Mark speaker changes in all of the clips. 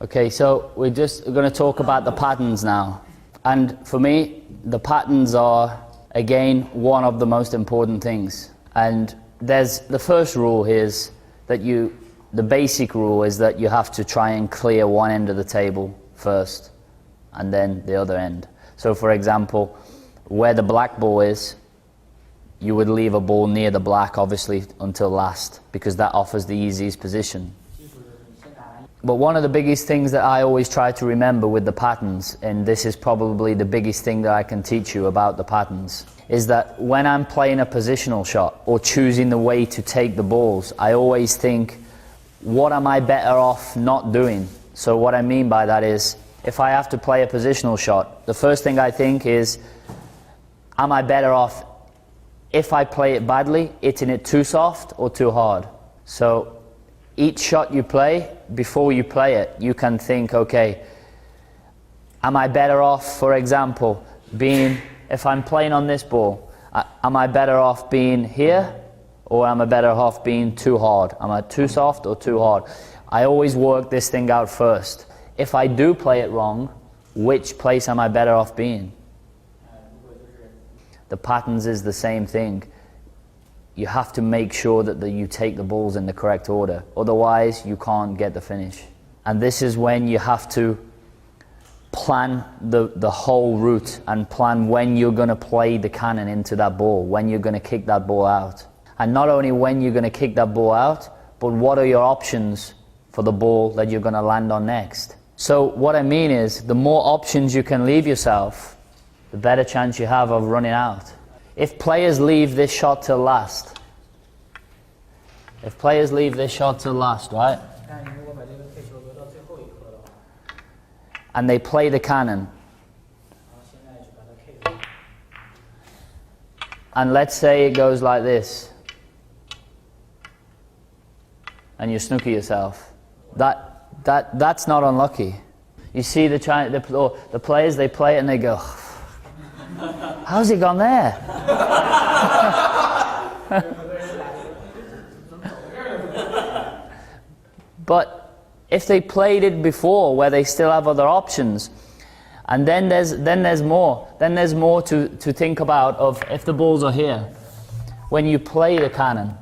Speaker 1: Okay, so we're just going to talk about the patterns now. And for me, the patterns are, again, one of the most important things. And there's the first rule is that the basic rule is that you have to try and clear one end of the table first, and then the other end. So for example, where the black ball is, you would leave a ball near the black, obviously, until last, because that offers the easiest position. But one of the biggest things that I always try to remember with the patterns, and this is probably the biggest thing that I can teach you about the patterns, is that when I'm playing a positional shot or choosing the way to take the balls, I always think, what am I better off not doing? So what I mean by that is, if I have to play a positional shot, the first thing I think is, am I better off if I play it badly, hitting it too soft or too hard? So each shot you play, before you play it, you can think, okay, am I better off, for example, if I'm playing on this ball, am I better off being here, or am I better off being too hard? Am I too soft or too hard? I always work this thing out first. If I do play it wrong, which place am I better off being? The patterns is the same thing. You have to make sure that you take the balls in the correct order. Otherwise, you can't get the finish. And this is when you have to plan the whole route and plan when you're going to play the cannon into that ball, when you're going to kick that ball out. And not only when you're going to kick that ball out, but what are your options for the ball that you're going to land on next. So what I mean is, the more options you can leave yourself, the better chance you have of running out. If players leave this shot till last, right? And they play the cannon, and let's say it goes like this, and you snooker yourself, that's not unlucky. You see the players, they play it and they go, how's it gone there? But if they played it before, where they still have other options, and then there's more to think about of if the balls are here. When you play the cannon,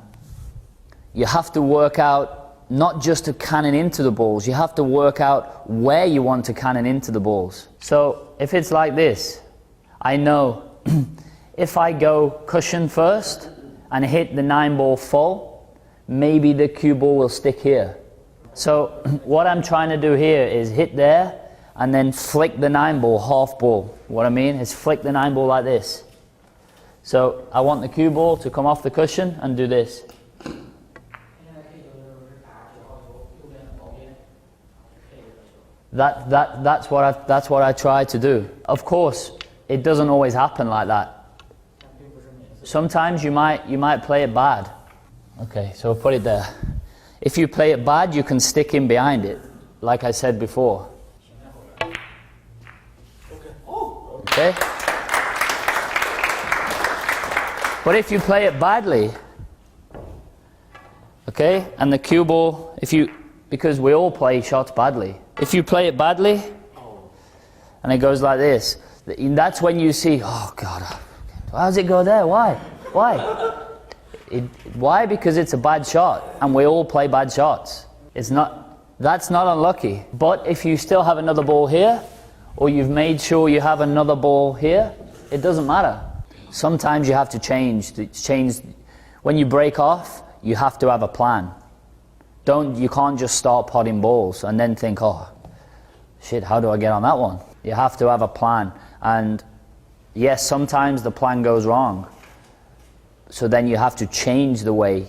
Speaker 1: you have to work out not just to cannon into the balls, you have to work out where you want to cannon into the balls. So if it's like this, I know if I go cushion first and hit the 9-ball full, maybe the cue ball will stick here. So what I'm trying to do here is hit there and then flick the 9-ball half ball. What I mean is flick the 9-ball like this. So I want the cue ball to come off the cushion and do this. That's what I try to do. Of course, it doesn't always happen like that. Sometimes you might play it bad. Okay, so put it there. If you play it bad, you can stick in behind it, like I said before. Okay? But if you play it badly, okay, and the cue ball, because we all play shots badly. If you play it badly, and it goes like this, that's when you see, oh God, how does it go there? Why? Why? Because it's a bad shot, and we all play bad shots. That's not unlucky. But if you still have another ball here, or you've made sure you have another ball here, it doesn't matter. Sometimes you have to change. When you break off, you have to have a plan. You can't just start potting balls and then think, oh, shit, how do I get on that one? You have to have a plan. And yes, sometimes the plan goes wrong. So then you have to change the way